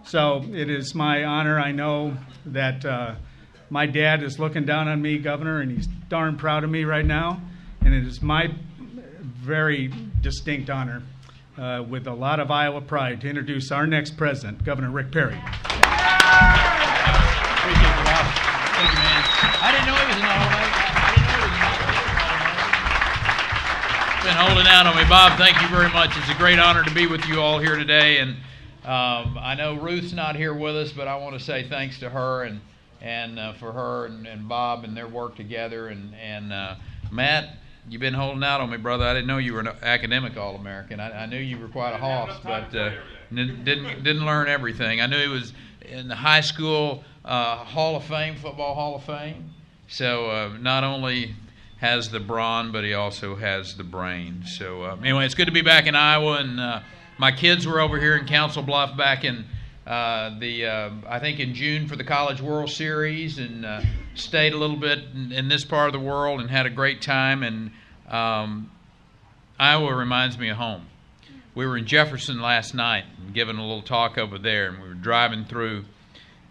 So it is my honor. I know that my dad is looking down on me, Governor, and he's darn proud of me right now. And it is my very distinct honor, with a lot of Iowa pride, to introduce our next president, Governor Rick Perry. Appreciate you, Bob. Thank you, man. I didn't know he was an Automatic. Been holding out on me, Bob. Thank you very much. It's a great honor to be with you all here today. And I know Ruth's not here with us, but I want to say thanks to her and for her and Bob and their work together. And Matt, you've been holding out on me, brother. I didn't know you were an academic All-American. I knew you were quite a hoss, but didn't learn everything. I knew he was in the high school Hall of Fame, Football Hall of Fame. So not only has the brawn, but he also has the brain. So anyway, it's good to be back in Iowa, and my kids were over here in Council Bluffs back in I think in June for the College World Series, and stayed a little bit in this part of the world and had a great time. And Iowa reminds me of home. We were in Jefferson last night and giving a little talk over there, and we were driving through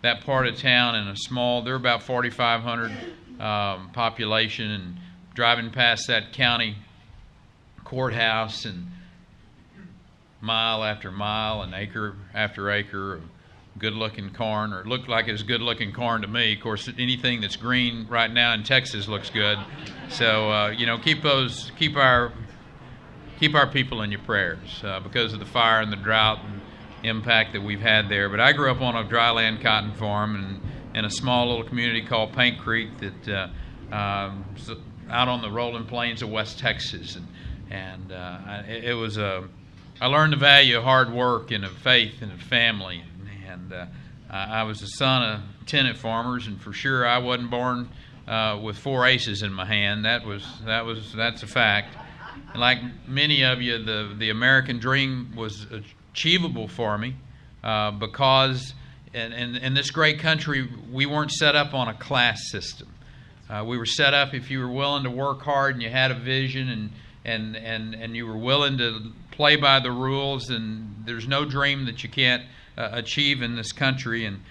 that part of town in a small, there were about 4,500 population, and driving past that county courthouse, and mile after mile and acre after acre of good-looking corn, or it looked like it was good-looking corn to me. Of course, anything that's green right now in Texas looks good. So keep our people in your prayers because of the fire and the drought and impact that we've had there. But I grew up on a dryland cotton farm and in a small little community called Paint Creek that out on the rolling plains of West Texas, and I learned the value of hard work and of faith and of family, and I was the son of tenant farmers, and for sure I wasn't born with 4 aces in my hand. That's a fact. And like many of you, the American dream was achievable for me because in this great country we weren't set up on a class system. We were set up if you were willing to work hard and you had a vision and you were willing to play by the rules, and there's no dream that you can't achieve in this country. And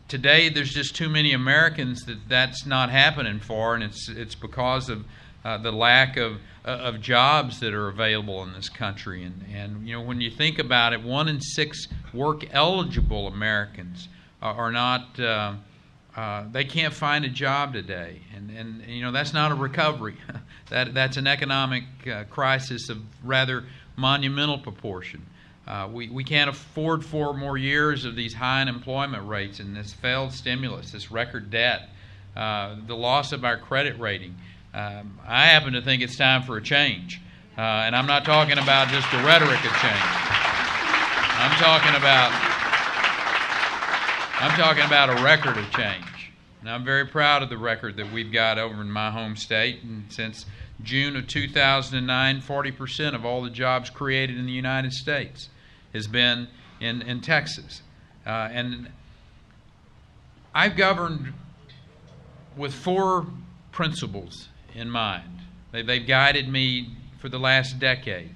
today there's just too many Americans that's not happening for, and it's because of the lack of jobs that are available in this country. And when you think about it, 1 in 6 work-eligible Americans are not they can't find a job today, and that's not a recovery. That's an economic crisis of rather monumental proportion. We can't afford 4 more years of these high unemployment rates and this failed stimulus, this record debt, the loss of our credit rating. I happen to think it's time for a change, and I'm not talking about just the rhetoric of change. I'm talking about a record of change. And I'm very proud of the record that we've got over in my home state. And since June of 2009, 40% of all the jobs created in the United States has been in Texas. And I've governed with 4 principles in mind. They've guided me for the last decade.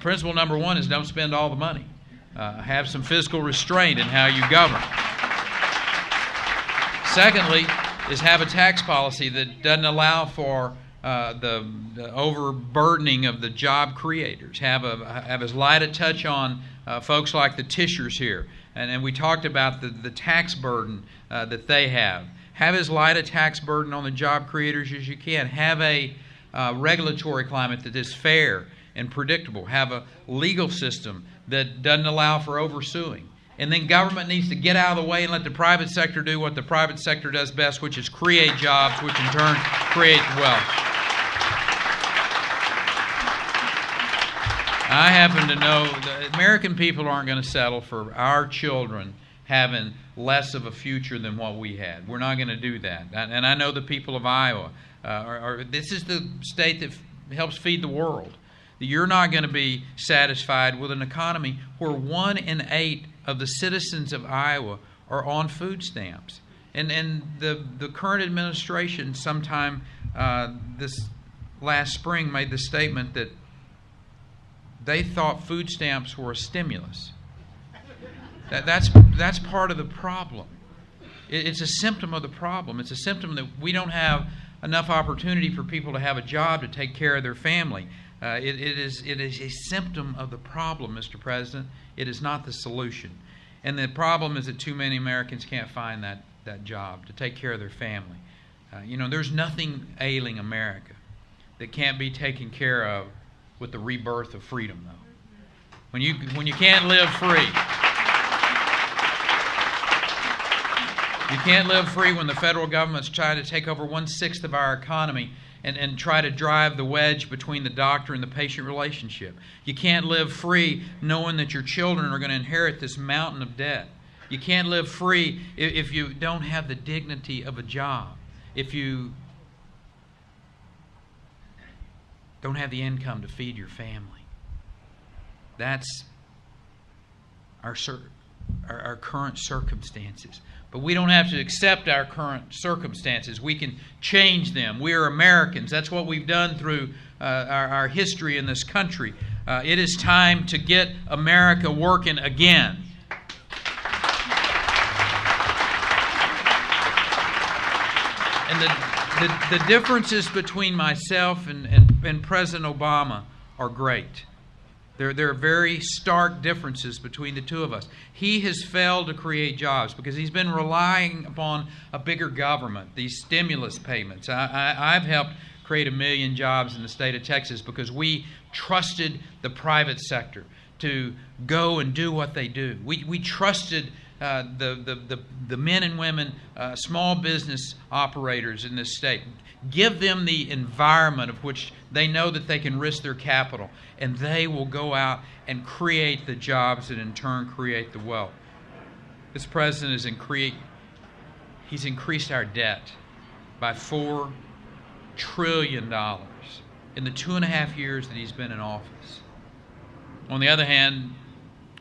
Principle number 1 is don't spend all the money. Have some fiscal restraint in how you govern. Secondly, is have a tax policy that doesn't allow for the overburdening of the job creators. Have as light a touch on folks like the Tishers here, and we talked about the tax burden that they have. Have as light a tax burden on the job creators as you can. Have a regulatory climate that is fair and predictable. Have a legal system that doesn't allow for oversuing. And then government needs to get out of the way and let the private sector do what the private sector does best, which is create jobs, which in turn create wealth. I happen to know that American people aren't going to settle for our children having less of a future than what we had. We're not going to do that. And I know the people of Iowa, this is the state that helps feed the world. You're not going to be satisfied with an economy where 1 in 8 of the citizens of Iowa are on food stamps. And the current administration sometime this last spring made the statement that they thought food stamps were a stimulus. That's part of the problem. It's a symptom of the problem. It's a symptom that we don't have enough opportunity for people to have a job to take care of their family. It is a symptom of the problem, Mr. President. It is not the solution. And the problem is that too many Americans can't find that job to take care of their family. There's nothing ailing America that can't be taken care of with the rebirth of freedom, though. When you can't live free. You can't live free when the federal government's trying to take over 1/6 of our economy and try to drive the wedge between the doctor and the patient relationship. You can't live free knowing that your children are going to inherit this mountain of debt. You can't live free if you don't have the dignity of a job, if you don't have the income to feed your family. That's our current circumstances. But we don't have to accept our current circumstances. We can change them. We are Americans. That's what we've done through our history in this country. It is time to get America working again. And the differences between myself and President Obama are great. There are very stark differences between the two of us. He has failed to create jobs because he's been relying upon a bigger government, these stimulus payments. I've helped create 1 million jobs in the state of Texas because we trusted the private sector to go and do what they do. We trusted the men and women, small business operators in this state. Give them the environment of which they know that they can risk their capital, and they will go out and create the jobs that in turn create the wealth. This president he's increased our debt by $4 trillion in the 2.5 years that he's been in office. On the other hand,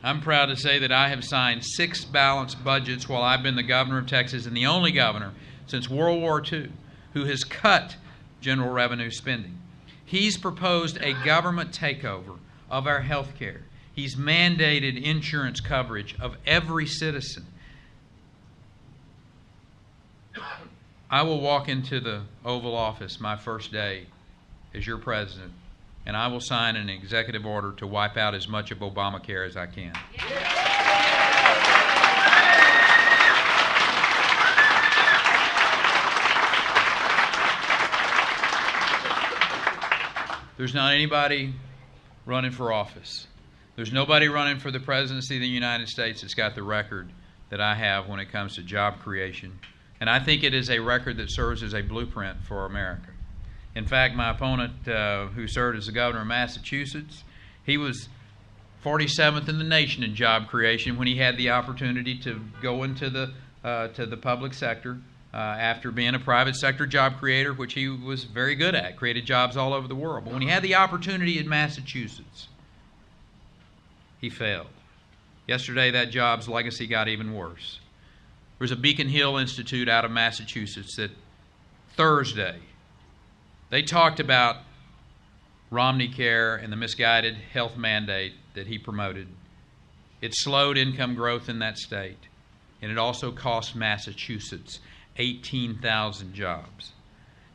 I'm proud to say that I have signed 6 balanced budgets while I've been the governor of Texas, and the only governor since World War II who has cut general revenue spending. He's proposed a government takeover of our health care. He's mandated insurance coverage of every citizen. I will walk into the Oval Office my first day as your president, and I will sign an executive order to wipe out as much of Obamacare as I can. There's not anybody running for office. There's nobody running for the presidency of the United States that's got the record that I have when it comes to job creation. And I think it is a record that serves as a blueprint for America. In fact, my opponent, who served as the governor of Massachusetts, he was 47th in the nation in job creation when he had the opportunity to go into the public sector after being a private sector job creator, which he was very good at, created jobs all over the world. But when he had the opportunity in Massachusetts, he failed. Yesterday, that job's legacy got even worse. There was a Beacon Hill Institute out of Massachusetts that Thursday, they talked about Romney Care and the misguided health mandate that he promoted. It slowed income growth in that state, and it also cost Massachusetts 18,000 jobs.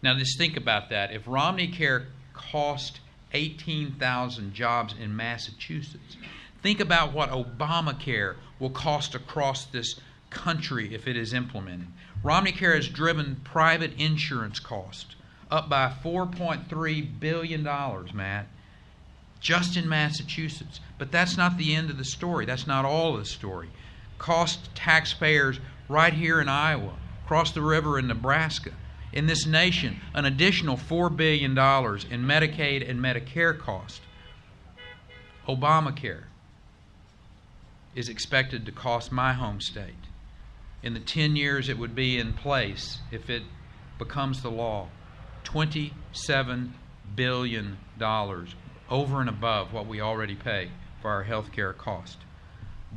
Now just think about that. If Romney Care cost 18,000 jobs in Massachusetts, think about what Obamacare will cost across this country if it is implemented. Romney Care has driven private insurance costs up by $4.3 billion, Matt, just in Massachusetts. But that's not the end of the story. That's not all of the story. Cost taxpayers right here in Iowa, across the river in Nebraska, in this nation, an additional $4 billion in Medicaid and Medicare cost. Obamacare is expected to cost my home state, in the 10 years it would be in place if it becomes the law, $27 billion over and above what we already pay for our health care cost.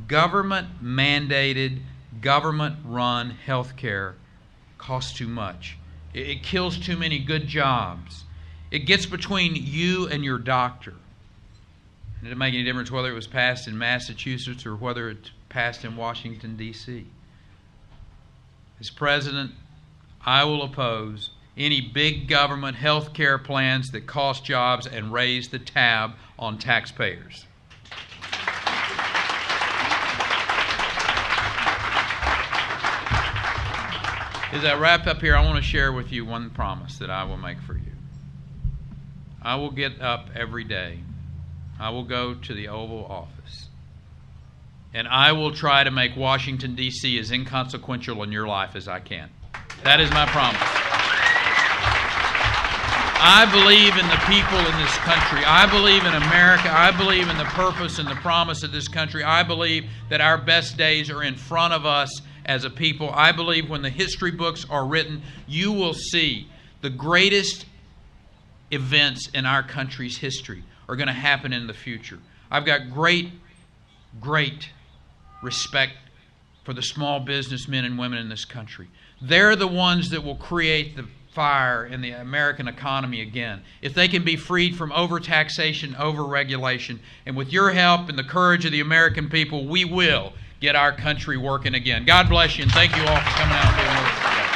Government-mandated, government-run health care costs too much. It kills too many good jobs. It gets between you and your doctor. It didn't make any difference whether it was passed in Massachusetts or whether it's passed in Washington, D.C. As president, I will oppose any big government health care plans that cost jobs and raise the tab on taxpayers. As I wrap up here, I want to share with you one promise that I will make for you. I will get up every day. I will go to the Oval Office. And I will try to make Washington, D.C. as inconsequential in your life as I can. That is my promise. I believe in the people in this country. I believe in America. I believe in the purpose and the promise of this country. I believe that our best days are in front of us as a people. I believe when the history books are written, you will see the greatest events in our country's history are going to happen in the future. I've got great respect for the small businessmen and women in this country. They're the ones that will create the fire in the American economy again. If they can be freed from overtaxation, overregulation, and with your help and the courage of the American people, we will get our country working again. God bless you, and thank you all for coming out and being with us today.